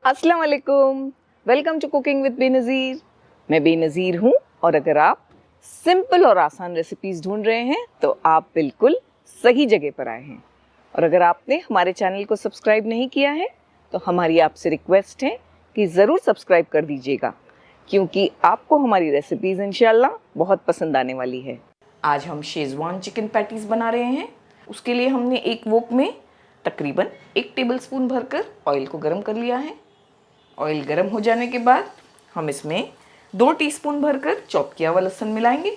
अस्सलाम वालेकुम, welcome to cooking with Benazir. मैं बेनज़ीर हूँ और अगर आप सिंपल और आसान रेसिपीज़ ढूंढ रहे हैं तो आप बिल्कुल सही जगह पर आए हैं। और अगर आपने हमारे चैनल को सब्सक्राइब नहीं किया है तो हमारी आपसे रिक्वेस्ट है कि ज़रूर सब्सक्राइब कर दीजिएगा, क्योंकि आपको हमारी रेसिपीज़ इंशाल्लाह बहुत पसंद आने वाली है। आज हम शेज़वान चिकन पैटीज़ बना रहे हैं। उसके लिए हमने एक वोक में तकरीबन 1 टेबलस्पून भरकर ऑयल को गर्म कर लिया है। ऑयल गर्म हो जाने के बाद हम इसमें 2 टीस्पून भरकर चॉप किया हुआ लहसुन मिलाएंगे।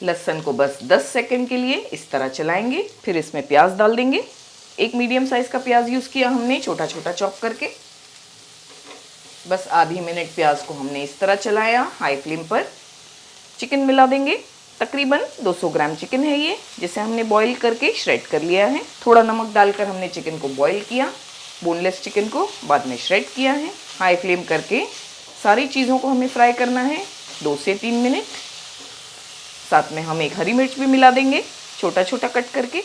लहसुन को बस 10 सेकंड के लिए इस तरह चलाएंगे। फिर इसमें प्याज डाल देंगे। एक मीडियम साइज़ का प्याज यूज़ किया हमने, छोटा छोटा चॉप करके। बस आधी मिनट प्याज को हमने इस तरह चलाया हाई फ्लेम पर। चिकन मिला देंगे। तकरीबन 200 ग्राम चिकन है ये, जिसे हमने बॉईल करके श्रेड कर लिया है। थोड़ा नमक डालकर हमने चिकन को बॉईल किया। बोनलेस चिकन को बाद में श्रेड किया है। हाई फ्लेम करके सारी चीज़ों को हमें फ्राई करना है 2 से 3 मिनट। साथ में हम एक हरी मिर्च भी मिला देंगे, छोटा छोटा कट करके।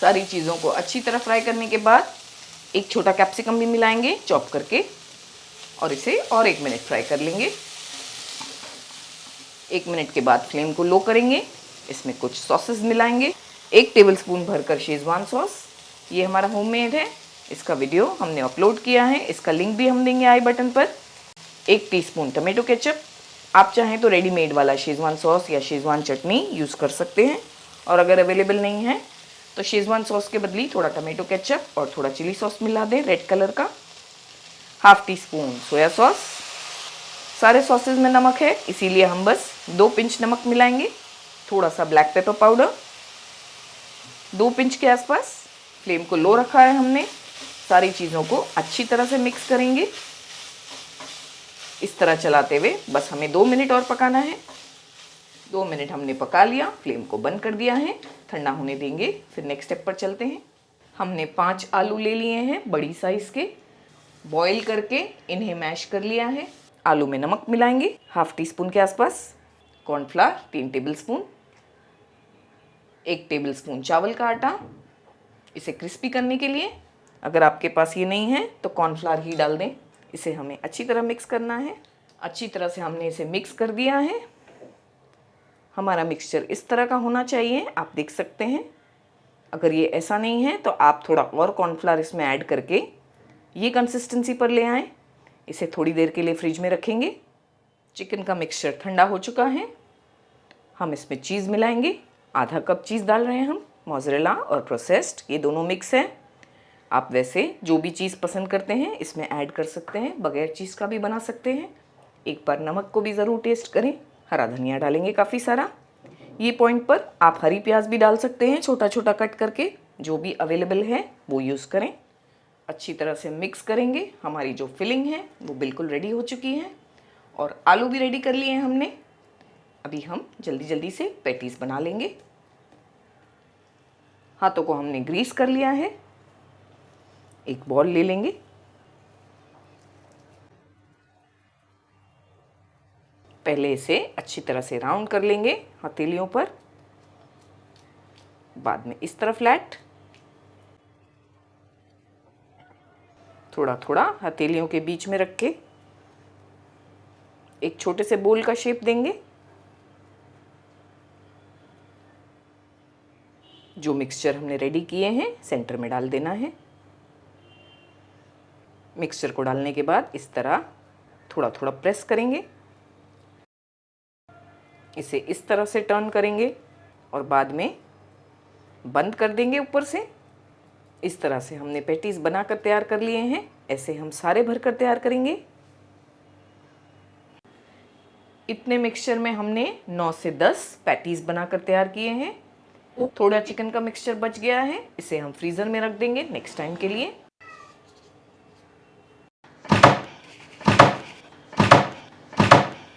सारी चीज़ों को अच्छी तरह फ्राई करने के बाद एक छोटा कैप्सिकम भी मिलाएंगे चॉप करके, और इसे और 1 मिनट फ्राई कर लेंगे। 1 मिनट के बाद फ्लेम को लो करेंगे। इसमें कुछ सॉसेस मिलाएंगे। 1 टेबलस्पून भरकर शेज़वान सॉस, ये हमारा होममेड है। इसका वीडियो हमने अपलोड किया है, इसका लिंक भी हम देंगे आई बटन पर। 1 टीस्पून टमेटो केचप, आप चाहें तो रेडीमेड वाला शेज़वान सॉस या शेज़वान चटनी यूज़ कर सकते हैं, और अगर अवेलेबल नहीं है तो शेज़वान सॉस के बदले थोड़ा टमेटो केचप और थोड़ा चिली सॉस मिला दें रेड कलर का। ½ टीस्पून सोया सॉस। सारे सॉसेज में नमक है, इसीलिए हम बस 2 पिंच नमक मिलाएंगे। थोड़ा सा ब्लैक पेपर पाउडर 2 पिंच के आसपास। फ्लेम को लो रखा है हमने। सारी चीज़ों को अच्छी तरह से मिक्स करेंगे। इस तरह चलाते हुए बस हमें 2 मिनट और पकाना है। 2 मिनट हमने पका लिया, फ्लेम को बंद कर दिया है। ठंडा होने देंगे, फिर नेक्स्ट स्टेप पर चलते हैं। हमने 5 आलू ले लिए हैं बड़ी साइज़ के, बॉईल करके इन्हें मैश कर लिया है। आलू में नमक मिलाएंगे ½ टीस्पून के आसपास। Cornflour 3 tablespoon. 1 टेबलस्पून चावल का आटा, इसे क्रिस्पी करने के लिए। अगर आपके पास ये नहीं है तो कॉर्नफ्लावर ही डाल दें। इसे हमें अच्छी तरह मिक्स करना है। अच्छी तरह से हमने इसे मिक्स कर दिया है। हमारा मिक्सचर इस तरह का होना चाहिए, आप देख सकते हैं। अगर ये ऐसा नहीं है तो आप थोड़ा और कॉर्नफ्लावर इसमें ऐड करके ये कंसिस्टेंसी पर ले आएँ। इसे थोड़ी देर के लिए फ्रिज में रखेंगे। चिकन का मिक्सचर ठंडा हो चुका है। हम इसमें चीज़ मिलाएंगे। ½ कप चीज़ डाल रहे हैं हम, मोज़रेला और प्रोसेस्ड, ये दोनों मिक्स है। आप वैसे जो भी चीज़ पसंद करते हैं इसमें ऐड कर सकते हैं, बगैर चीज़ का भी बना सकते हैं। एक बार नमक को भी ज़रूर टेस्ट करें। हरा धनिया डालेंगे काफ़ी सारा। ये पॉइंट पर आप हरी प्याज भी डाल सकते हैं, छोटा छोटा कट करके। जो भी अवेलेबल है वो यूज़ करें। अच्छी तरह से मिक्स करेंगे। हमारी जो फिलिंग है वो बिल्कुल रेडी हो चुकी है, और आलू भी रेडी कर लिए हैं हमने। अभी हम जल्दी जल्दी से पैटीज़ बना लेंगे। हाथों को हमने ग्रीस कर लिया है। एक बॉल ले लेंगे। पहले इसे अच्छी तरह से राउंड कर लेंगे हथेलियों पर, बाद में इस तरह फ्लैट। थोड़ा थोड़ा हथेलियों के बीच में रख के एक छोटे से बोल का शेप देंगे। जो मिक्सचर हमने रेडी किए हैं सेंटर में डाल देना है। मिक्सचर को डालने के बाद इस तरह थोड़ा थोड़ा प्रेस करेंगे। इसे इस तरह से टर्न करेंगे और बाद में बंद कर देंगे ऊपर से। इस तरह से हमने पैटीज़ बनाकर तैयार कर लिए हैं। ऐसे हम सारे भरकर तैयार करेंगे। इतने मिक्सचर में हमने 9 से 10 पैटीज़ बनाकर तैयार किए हैं। थोड़ा चिकन का मिक्सचर बच गया है, इसे हम फ्रीज़र में रख देंगे नेक्स्ट टाइम के लिए।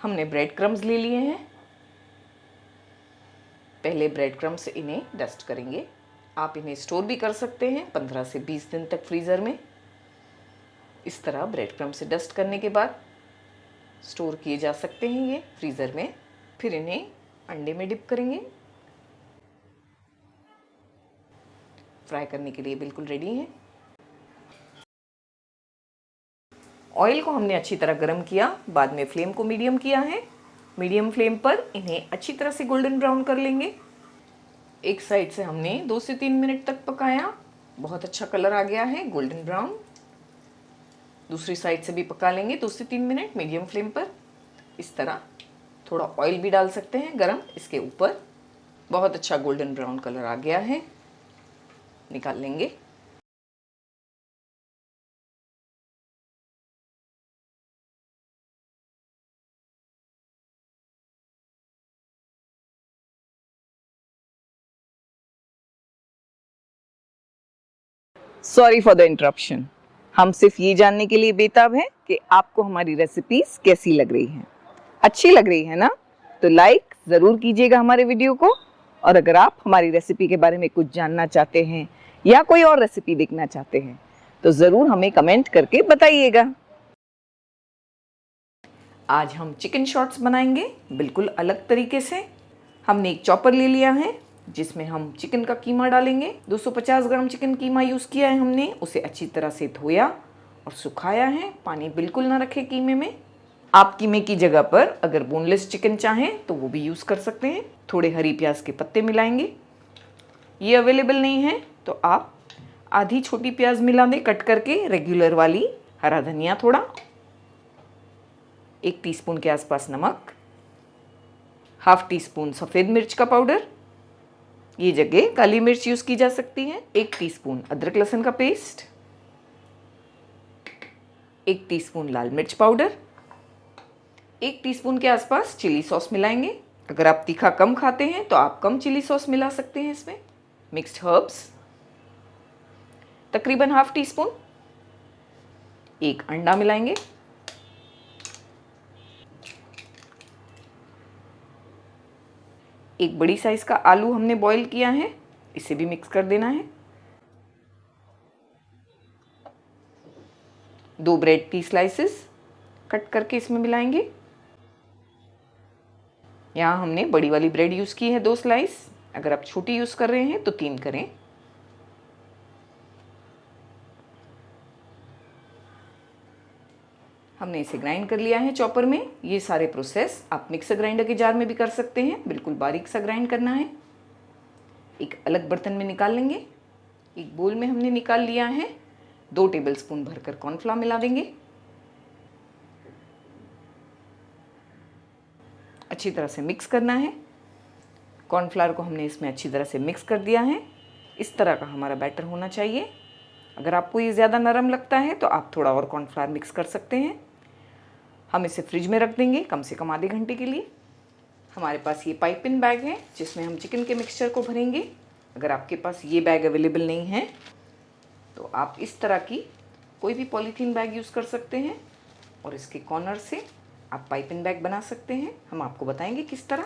हमने ब्रेड क्रम्स ले लिए हैं। पहले ब्रेड क्रम्स से इन्हें डस्ट करेंगे। आप इन्हें स्टोर भी कर सकते हैं 15 से 20 दिन तक फ्रीज़र में। इस तरह ब्रेड क्रम्स से डस्ट करने के बाद स्टोर किए जा सकते हैं ये फ्रीज़र में। फिर इन्हें अंडे में डिप करेंगे। फ्राई करने के लिए बिल्कुल रेडी हैं। ऑयल को हमने अच्छी तरह गर्म किया, बाद में फ्लेम को मीडियम किया है। मीडियम फ्लेम पर इन्हें अच्छी तरह से गोल्डन ब्राउन कर लेंगे। एक साइड से हमने 2 से 3 मिनट तक पकाया, बहुत अच्छा कलर आ गया है गोल्डन ब्राउन। दूसरी साइड से भी पका लेंगे 2 से 3 मिनट मीडियम फ्लेम पर। इस तरह थोड़ा ऑयल भी डाल सकते हैं गरम इसके ऊपर। बहुत अच्छा गोल्डन ब्राउन कलर आ गया है, निकाल लेंगे। Sorry for the interruption. हम सिर्फ ये जानने के लिए बेताब हैं कि आपको हमारी रेसिपीज कैसी लग रही हैं। अच्छी लग रही है ना? तो लाइक ज़रूर कीजिएगा हमारे वीडियो को। और अगर आप हमारी रेसिपी के बारे में कुछ जानना चाहते हैं या कोई और रेसिपी देखना चाहते हैं तो ज़रूर हमें कमेंट करके बताइएगा। आज हम चिकन शॉट्स बनाएंगे बिल्कुल अलग तरीके से। हमने एक चॉपर ले लिया है जिसमें हम चिकन का कीमा डालेंगे। 250 ग्राम चिकन कीमा यूज़ किया है हमने। उसे अच्छी तरह से धोया और सुखाया है, पानी बिल्कुल ना रखे कीमे में। आप कीमे की जगह पर अगर बोनलेस चिकन चाहें तो वो भी यूज़ कर सकते हैं। थोड़े हरी प्याज के पत्ते मिलाएंगे। ये अवेलेबल नहीं है तो आप आधी छोटी प्याज मिला दें कट करके, रेगुलर वाली। हरा धनिया थोड़ा, 1 टीस्पून के आसपास नमक, ½ टीस्पून सफ़ेद मिर्च का पाउडर, ये जगह काली मिर्च यूज़ की जा सकती है। 1 टीस्पून अदरक लहसुन का पेस्ट, 1 टीस्पून लाल मिर्च पाउडर, 1 टीस्पून के आसपास चिली सॉस मिलाएंगे। अगर आप तीखा कम खाते हैं तो आप कम चिली सॉस मिला सकते हैं इसमें। मिक्स्ड हर्ब्स तकरीबन ½ टीस्पून, 1 अंडा मिलाएंगे। एक बड़ी साइज का आलू हमने बॉईल किया है, इसे भी मिक्स कर देना है। 2 ब्रेड की स्लाइसेस कट करके इसमें मिलाएंगे। यहाँ हमने बड़ी वाली ब्रेड यूज़ की है 2 स्लाइस। अगर आप छोटी यूज़ कर रहे हैं तो 3 करें। हमने इसे ग्राइंड कर लिया है चॉपर में। ये सारे प्रोसेस आप मिक्सर ग्राइंडर के जार में भी कर सकते हैं, बिल्कुल बारीक सा ग्राइंड करना है। एक अलग बर्तन में निकाल लेंगे। एक बोल में हमने निकाल लिया है। 2 टेबलस्पून भरकर कॉर्नफ्लावर मिला देंगे। अच्छी तरह से मिक्स करना है। कॉर्नफ्लावर को हमने इसमें अच्छी तरह से मिक्स कर दिया है। इस तरह का हमारा बैटर होना चाहिए। अगर आपको ये ज़्यादा नरम लगता है तो आप थोड़ा और कॉर्नफ्लावर मिक्स कर सकते हैं। हम इसे फ्रिज में रख देंगे कम से कम आधे घंटे के लिए। हमारे पास ये पाइपिंग बैग है जिसमें हम चिकन के मिक्सचर को भरेंगे। अगर आपके पास ये बैग अवेलेबल नहीं है तो आप इस तरह की कोई भी पॉलीथीन बैग यूज़ कर सकते हैं और इसके कॉर्नर से आप पाइपिंग बैग बना सकते हैं। हम आपको बताएंगे किस तरह।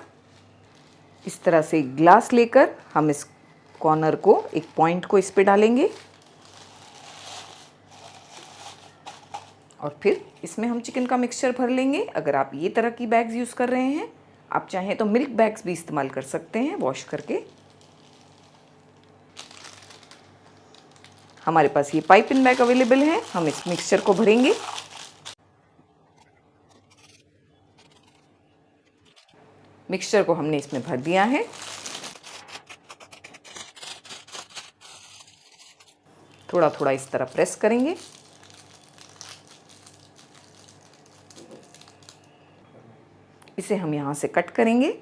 इस तरह से एक ग्लास लेकर हम इस कॉर्नर को, एक पॉइंट को इस पे डालेंगे और फिर इसमें हम चिकन का मिक्सचर भर लेंगे। अगर आप ये तरह की बैग्स यूज़ कर रहे हैं, आप चाहें तो मिल्क बैग्स भी इस्तेमाल कर सकते हैं वॉश करके। हमारे पास ये पाइपिंग बैग अवेलेबल है। हम इस मिक्सचर को भरेंगे। मिक्सचर को हमने इसमें भर दिया है। थोड़ा थोड़ा इस तरह प्रेस करेंगे। इसे हम यहाँ से कट करेंगे।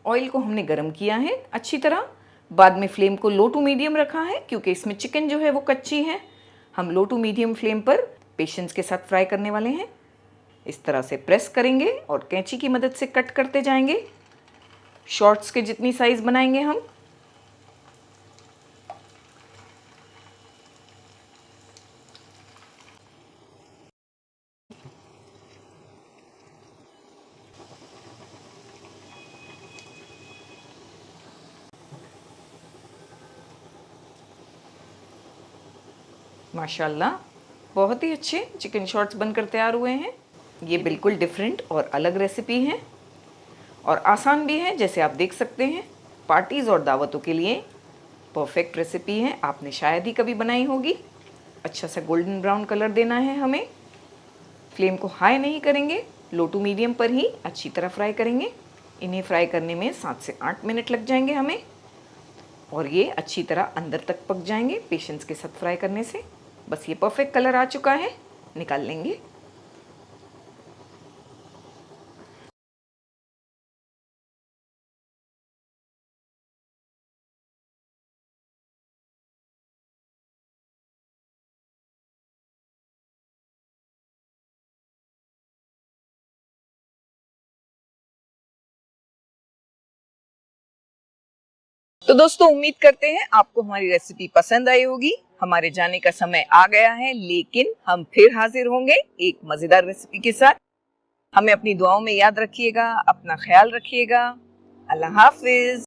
ऑयल को हमने गरम किया है अच्छी तरह। बाद में फ्लेम को लो टू मीडियम रखा है क्योंकि इसमें चिकन जो है वो कच्ची है। हम लो टू मीडियम फ्लेम पर पेशेंस के साथ फ्राई करने वाले हैं। इस तरह से प्रेस करेंगे और कैंची की मदद से कट करते जाएंगे। शॉर्ट्स के जितनी साइज़ बनाएंगे हम। माशाल्लाह बहुत ही अच्छे चिकन शॉट्स बनकर तैयार हुए हैं। ये बिल्कुल डिफरेंट और अलग रेसिपी है और आसान भी है। जैसे आप देख सकते हैं पार्टीज़ और दावतों के लिए परफेक्ट रेसिपी है, आपने शायद ही कभी बनाई होगी। अच्छा सा गोल्डन ब्राउन कलर देना है हमें। फ्लेम को हाई नहीं करेंगे, लो टू मीडियम पर ही अच्छी तरह फ्राई करेंगे। इन्हें फ्राई करने में 7 से 8 मिनट लग जाएंगे हमें, और ये अच्छी तरह अंदर तक पक जाएंगे पेशेंस के साथ फ्राई करने से। बस ये परफेक्ट कलर आ चुका है, निकाल लेंगे। तो दोस्तों, उम्मीद करते हैं आपको हमारी रेसिपी पसंद आई होगी। हमारे जाने का समय आ गया है, लेकिन हम फिर हाजिर होंगे एक मजेदार रेसिपी के साथ। हमें अपनी दुआओं में याद रखिएगा, अपना ख्याल रखिएगा। अल्लाह हाफिज।